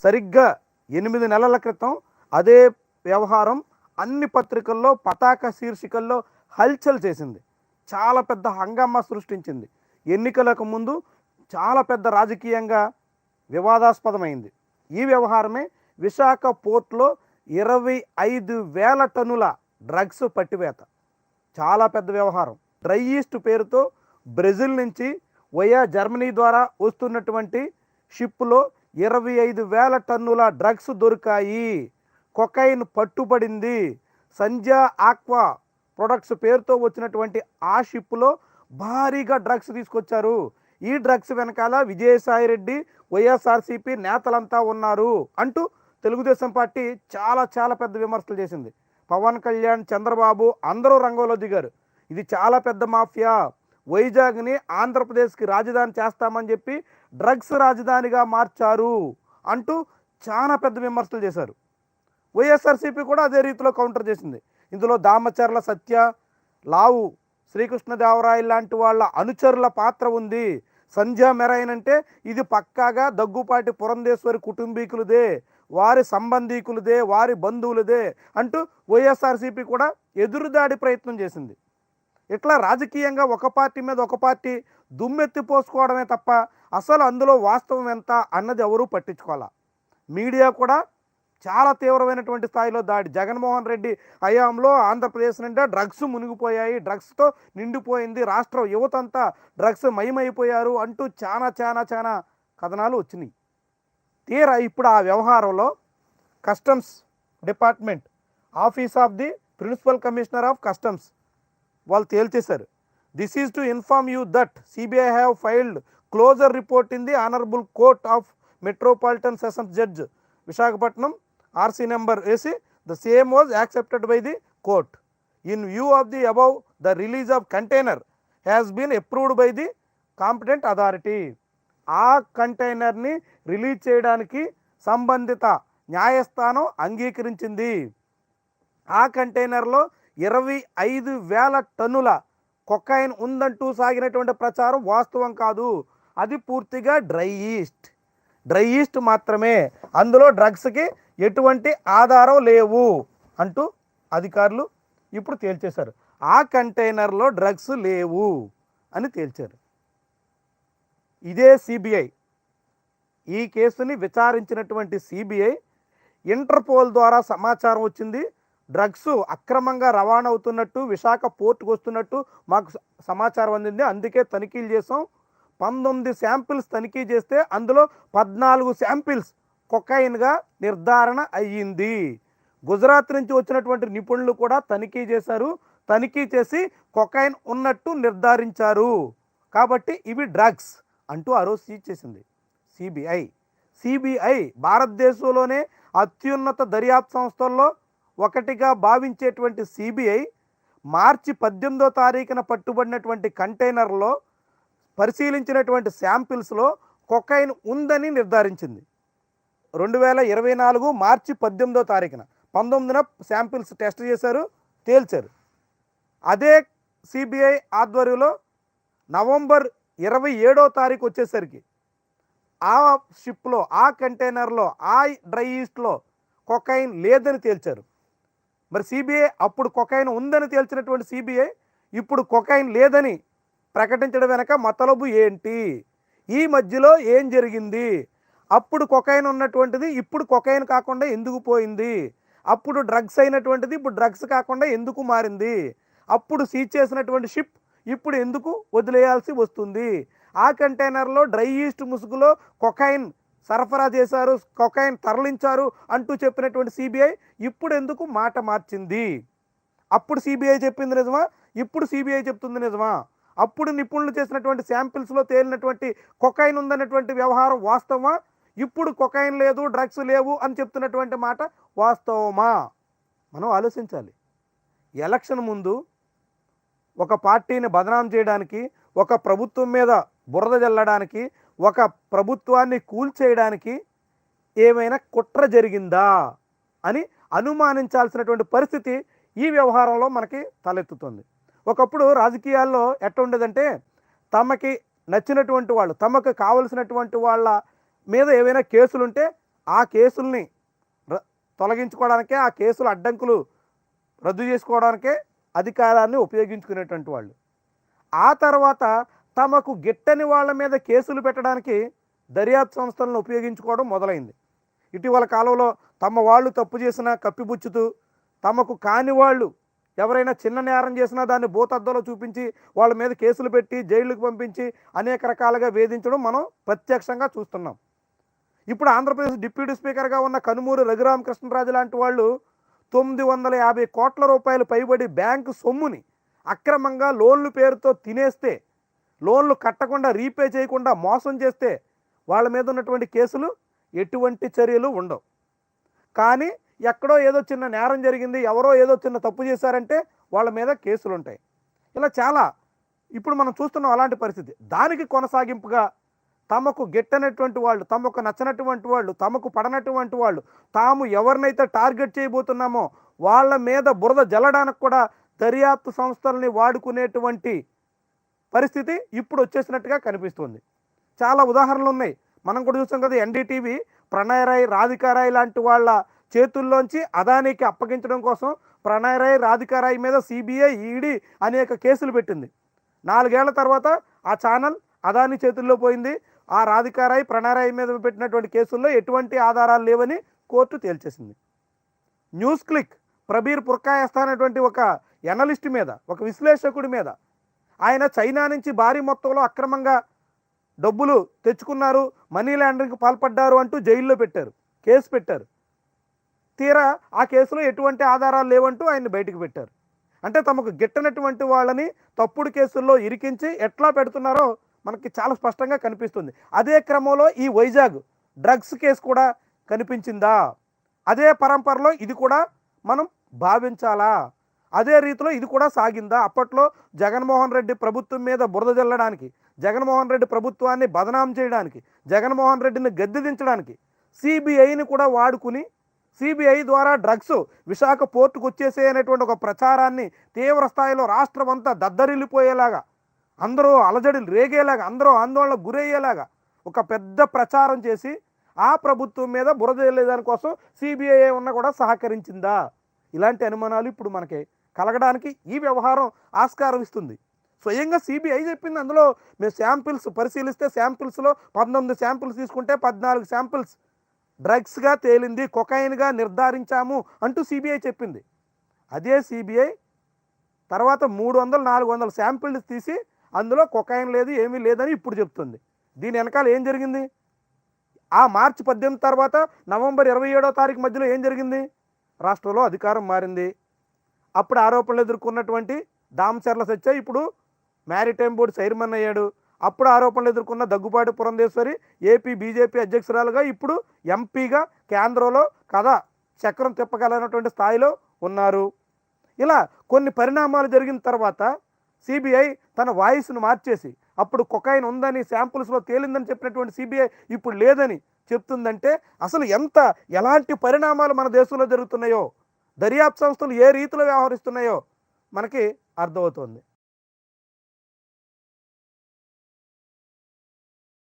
సరిగ్గా 8 నెలల క్రితం అదే వ్యవహారం అన్ని పత్రికల్లో పతాక శీర్షికల్లో హల్చల్ చేసింది. చాలా పెద్ద హంగామా సృష్టించింది. ఎన్నికలకు ముందు చాలా పెద్ద రాజకీయంగా వివాదాస్పదమైంది. ఈ వ్యవహారమే విశాఖ పోర్టులో 25,000 టన్నుల డ్రగ్స్ పట్టివేత. చాలా పెద్ద వ్యవహారం. డ్రై ఈస్ట్ పేరుతో బ్రెజిల్ నుంచి వయా జర్మనీ ద్వారా వస్తున్నటువంటి షిప్లో 25,000 టన్నుల డ్రగ్స్ దొరికాయి. కొకైన్ పట్టుబడింది. సంధ్యా ఆక్వా ప్రొడక్ట్స్ పేరుతో వచ్చినటువంటి ఆ షిప్లో భారీగా డ్రగ్స్ తీసుకొచ్చారు. ఈ డ్రగ్స్ వెనకాల విజయసాయిరెడ్డి, వైఎస్ఆర్సీపీ నేతలంతా ఉన్నారు అంటూ తెలుగుదేశం పార్టీ చాలా పెద్ద విమర్శలు చేసింది. పవన్ కళ్యాణ్, చంద్రబాబు అందరూ రంగంలో దిగారు. ఇది చాలా పెద్ద మాఫియా, వైజాగ్ని ఆంధ్రప్రదేశ్కి రాజధాని చేస్తామని చెప్పి డ్రగ్స్ రాజధానిగా మార్చారు అంటూ చాలా పెద్ద విమర్శలు చేశారు. వైఎస్ఆర్సీపీ కూడా అదే రీతిలో కౌంటర్ చేసింది. ఇందులో దామచర్ల సత్య, లావు శ్రీకృష్ణదేవరాయలు లాంటి వాళ్ళ అనుచరుల పాత్ర ఉంది. సంధ్యా మెరైన్ అంటే ఇది పక్కాగా దగ్గుపాటి పురంధేశ్వరి కుటుంబీకులదే, వారి సంబంధీకులదే, వారి బంధువులదే అంటూ వైఎస్ఆర్సీపీ కూడా ఎదురుదాడి ప్రయత్నం చేసింది. ఇట్లా రాజకీయంగా ఒక పార్టీ మీద ఒక పార్టీ దుమ్మెత్తిపోసుకోవడమే తప్ప అసలు అందులో వాస్తవం ఎంత అన్నది ఎవరూ పట్టించుకోవాలా. మీడియా కూడా చాలా తీవ్రమైనటువంటి స్థాయిలో దాడి. జగన్మోహన్ రెడ్డి హయాంలో ఆంధ్రప్రదేశ్ నిండా డ్రగ్స్ మునిగిపోయాయి, డ్రగ్స్తో నిండిపోయింది, రాష్ట్రం యువతంతా డ్రగ్స్ మయమైపోయారు అంటూ చాలా కథనాలు వచ్చినాయి. తీరా ఇప్పుడు ఆ వ్యవహారంలో customs department, office of the principal commissioner of customs వాళ్ళు తేల్చేశారు. This is to inform you that CBI have filed closure report in the honourable court of metropolitan sessions judge Visakhapatnam RC number వేసి the same was accepted by the court. In view of the above the release of container has been approved by the competent authority. ఆ కంటైనర్ని release చేయడానికి సంబంధిత న్యాయస్థానం అంగీకరించింది. ఆ కంటైనర్లో 25,000 టన్నుల కొకైన్ ఉందంటూ సాగినటువంటి ప్రచారం వాస్తవం కాదు. అది పూర్తిగా డ్రై ఈస్ట్ మాత్రమే, అందులో డ్రగ్స్కి ఎటువంటి ఆధారం లేవు అంటూ అధికారులు ఇప్పుడు తేల్చేశారు. ఆ కంటైనర్లో డ్రగ్స్ లేవు అని తేల్చారు. ఇదే సిబిఐ ఈ కేసుని విచారించినటువంటి సిబిఐ ఇంటర్పోల్ ద్వారా సమాచారం వచ్చింది. డ్రగ్స్ అక్రమంగా రవాణా అవుతున్నట్టు, విశాఖ పోర్టుకు వస్తున్నట్టు మాకు సమాచారం అందింది. అందుకే తనిఖీలు చేసాం. 19 శాంపిల్స్ తనిఖీ చేస్తే అందులో 14 శాంపిల్స్ కొకైన్గా నిర్ధారణ అయ్యింది. గుజరాత్ నుంచి వచ్చినటువంటి నిపుణులు కూడా తనిఖీ చేశారు. తనిఖీ చేసి కొకైన్ ఉన్నట్టు నిర్ధారించారు. కాబట్టి ఇవి డ్రగ్స్ అంటూ ఆ రోజు సీజ్ చేసింది సిబిఐ. భారతదేశంలోనే అత్యున్నత దర్యాప్తు సంస్థల్లో ఒకటిగా భావించేటువంటి సిబిఐ మార్చి 18వ తారీఖున పట్టుబడినటువంటి కంటైనర్లో పరిశీలించినటువంటి శాంపిల్స్లో కొకైన్ ఉందని నిర్ధారించింది. 2024 మార్చి 18వ తారీఖున 19న శాంపిల్స్ టెస్ట్ చేశారు, తేల్చారు. అదే సిబిఐ ఆధ్వర్యంలో నవంబర్ 27వ తారీఖు వచ్చేసరికి ఆ షిప్లో, ఆ కంటైనర్లో, ఆ డ్రై ఈస్ట్లో కొకైన్ లేదని తేల్చారు. మరి సిబిఐ అప్పుడు కొకైన్ ఉందని తేల్చినటువంటి సిబిఐ ఇప్పుడు కొకైన్ లేదని ప్రకటించడం వెనక మతలబు ఏంటి? ఈ మధ్యలో ఏం జరిగింది? అప్పుడు కొకైన్ ఉన్నటువంటిది ఇప్పుడు కొకైన్ కాకుండా ఎందుకు పోయింది? అప్పుడు డ్రగ్స్ అయినటువంటిది ఇప్పుడు డ్రగ్స్ కాకుండా ఎందుకు మారింది? అప్పుడు సీజ్ చేసినటువంటి షిప్ ఇప్పుడు ఎందుకు వదిలేయాల్సి వస్తుంది? ఆ కంటైనర్లో డ్రై ఈస్ట్ ముసుగులో కొకైన్ సరఫరా చేశారు, కొకైన్ తరలించారు అంటూ చెప్పినటువంటి సిబిఐ ఇప్పుడు ఎందుకు మాట మార్చింది? అప్పుడు సిబిఐ చెప్పింది నిజమా? ఇప్పుడు సిబిఐ చెప్తుంది నిజమా? అప్పుడు నిపుణులు చేసినటువంటి శాంపిల్స్లో తేలినటువంటి కొకైన్ ఉందన్నటువంటి వ్యవహారం వాస్తవమా? ఇప్పుడు కొకైన్ లేదు, డ్రగ్స్ లేవు అని చెప్తున్నటువంటి మాట వాస్తవమా? మనం ఆలోచించాలి. ఎలక్షన్ ముందు ఒక పార్టీని బదనాం చేయడానికి, ఒక ప్రభుత్వం మీద బురద జల్లడానికి, ఒక ప్రభుత్వాన్ని కూల్చేయడానికి ఏమైనా కుట్ర జరిగిందా అని అనుమానించాల్సినటువంటి పరిస్థితి ఈ వ్యవహారంలో మనకి తలెత్తుతుంది. ఒకప్పుడు రాజకీయాల్లో ఎట్లా ఉండేదంటే తమకి నచ్చినటువంటి వాళ్ళు, తమకు కావలసినటువంటి వాళ్ళ మీద ఏవైనా కేసులుంటే ఆ కేసుల్ని తొలగించుకోవడానికే, ఆ కేసుల అడ్డంకులు రద్దు చేసుకోవడానికే అధికారాన్ని ఉపయోగించుకునేటువంటి వాళ్ళు. ఆ తర్వాత తమకు గిట్టని వాళ్ళ మీద కేసులు పెట్టడానికి దర్యాప్తు సంస్థలను ఉపయోగించుకోవడం మొదలైంది. ఇటీవల కాలంలో తమ వాళ్ళు తప్పు చేసినా కప్పిపుచ్చుతూ, తమకు కాని వాళ్ళు ఎవరైనా చిన్న నేరం చేసినా దాన్ని భూతద్దంలో చూపించి వాళ్ళ మీద కేసులు పెట్టి జైళ్ళకు పంపించి అనేక రకాలుగా వేధించడం మనం ప్రత్యక్షంగా చూస్తున్నాం. ఇప్పుడు ఆంధ్రప్రదేశ్ డిప్యూటీ స్పీకర్గా ఉన్న కనుమూరి రఘురామకృష్ణరాజు లాంటి వాళ్ళు 950 కోట్ల రూపాయలు పైబడి బ్యాంకు సొమ్ముని అక్రమంగా లోన్లు పేరుతో తినేస్తే, లోన్లు కట్టకుండా రీపే చేయకుండా మోసం చేస్తే వాళ్ళ మీద ఉన్నటువంటి కేసులు ఎటువంటి చర్యలు ఉండవు. కానీ ఎక్కడో ఏదో చిన్న నేరం జరిగింది, ఎవరో ఏదో చిన్న తప్పు చేశారంటే వాళ్ళ మీద కేసులు ఉంటాయి. ఇలా చాలా ఇప్పుడు మనం చూస్తున్నాం అలాంటి పరిస్థితి. దానికి కొనసాగింపుగా తమకు గిట్టనటువంటి వాళ్ళు, తమకు నచ్చనటువంటి వాళ్ళు, తమకు పడనటువంటి వాళ్ళు, తాము ఎవరినైతే టార్గెట్ చేయబోతున్నామో వాళ్ళ మీద బురద జల్లడానికి కూడా దర్యాప్తు సంస్థల్ని వాడుకునేటువంటి పరిస్థితి ఇప్పుడు వచ్చేసినట్టుగా కనిపిస్తుంది. చాలా ఉదాహరణలు ఉన్నాయి. మనం కూడా చూసాం కదా, ఎన్డీటీవీ ప్రణయ్ రాయ్, రాధికా రాయ్ లాంటి వాళ్ళ చేతుల్లోంచి అదానికి అప్పగించడం కోసం ప్రణయ్ రాయ్, రాధికా రాయ్ మీద సిబిఐ, ఈడీ అనేక కేసులు పెట్టింది. 4 ఏళ్ల తర్వాత ఆ ఛానల్ అదాని చేతుల్లో పోయింది. ఆ రాధికా రాయ్, ప్రణయ్ రాయ్ మీద పెట్టినటువంటి కేసుల్లో ఎటువంటి ఆధారాలు లేవని కోర్టు తేల్చేసింది. న్యూస్ క్లిక్ ప్రబీర్ పుర్కాయస్తా అనేటువంటి ఒక ఎనలిస్ట్ మీద, ఒక విశ్లేషకుడి మీద, ఆయన చైనా నుంచి భారీ మొత్తంలో అక్రమంగా డబ్బులు తెచ్చుకున్నారు, మనీ లాండరింగ్కి పాల్పడ్డారు అంటూ జైల్లో పెట్టారు, కేసు పెట్టారు. తీరా ఆ కేసులో ఎటువంటి ఆధారాలు లేవంటూ ఆయన్ని బయటకు పెట్టారు. అంటే తమకు గిట్టనటువంటి వాళ్ళని తప్పుడు కేసుల్లో ఇరికించి ఎట్లా పెడుతున్నారో మనకి చాలా స్పష్టంగా కనిపిస్తుంది. అదే క్రమంలో ఈ వైజాగ్ డ్రగ్స్ కేసు కూడా కనిపించిందా? అదే పరంపరలో ఇది కూడా మనం భావించాలా? అదే రీతిలో ఇది కూడా సాగిందా? అప్పట్లో జగన్మోహన్ రెడ్డి ప్రభుత్వం మీద బురద జల్లడానికి, జగన్మోహన్ రెడ్డి ప్రభుత్వాన్ని బదనాం చేయడానికి, జగన్మోహన్ రెడ్డిని గద్దెదించడానికి సిబిఐని కూడా వాడుకుని, సిబిఐ ద్వారా డ్రగ్స్ విశాఖ పోర్టుకు వచ్చేసే అనేటువంటి ఒక ప్రచారాన్ని తీవ్ర స్థాయిలో రాష్ట్రం అంతా దద్దరిల్లిపోయేలాగా, అందరూ అలజడులు రేగేలాగా, అందరూ ఆందోళనకు గురయ్యేలాగా ఒక పెద్ద ప్రచారం చేసి ఆ ప్రభుత్వం మీద బురద జల్లేదానికోసం సిబిఐ ఉన్న కూడా సహకరించిందా? ఇలాంటి అనుమానాలు ఇప్పుడు మనకి కలగడానికి ఈ వ్యవహారం ఆస్కారం ఇస్తుంది. స్వయంగా సిబిఐ చెప్పింది, అందులో మేము శాంపిల్స్ పరిశీలిస్తే శాంపిల్స్లో 19 శాంపిల్స్ తీసుకుంటే 14 శాంపిల్స్ డ్రగ్స్గా తేలింది, కొకైన్గా నిర్ధారించాము అంటూ సిబిఐ చెప్పింది. అదే సిబిఐ తర్వాత 300-400 శాంపిల్స్ తీసి అందులో కొకైన్ లేదు, ఏమీ లేదని ఇప్పుడు చెప్తుంది. దీని వెనకాల ఏం జరిగింది? ఆ మార్చి 18 తర్వాత నవంబర్ 27వ తారీఖు మధ్యలో ఏం జరిగింది? రాష్ట్రంలో అధికారం మారింది. అప్పుడు ఆరోపణలు ఎదుర్కొన్నటువంటి దామచర్ల సత్య ఇప్పుడు మ్యారిటైమ్ బోర్డు చైర్మన్ అయ్యాడు. అప్పుడు ఆరోపణలు ఎదుర్కొన్న దగ్గుపాటి పురంధేశ్వరి ఏపీ బీజేపీ అధ్యక్షురాలుగా, ఇప్పుడు ఎంపీగా కేంద్రంలో కథ చక్రం తిప్పగలనటువంటి స్థాయిలో ఉన్నారు. ఇలా కొన్ని పరిణామాలు జరిగిన తర్వాత సిబిఐ తన వాయిస్ను మార్చేసి, అప్పుడు కొకైన్ ఉందని శాంపుల్స్లో తేలిందని చెప్పినటువంటి సిబిఐ ఇప్పుడు లేదని చెప్తుందంటే అసలు ఎలాంటి పరిణామాలు మన దేశంలో జరుగుతున్నాయో, దర్యాప్తు సంస్థలు ఏ రీతిలో వ్యవహరిస్తున్నాయో మనకి అర్థమవుతుంది.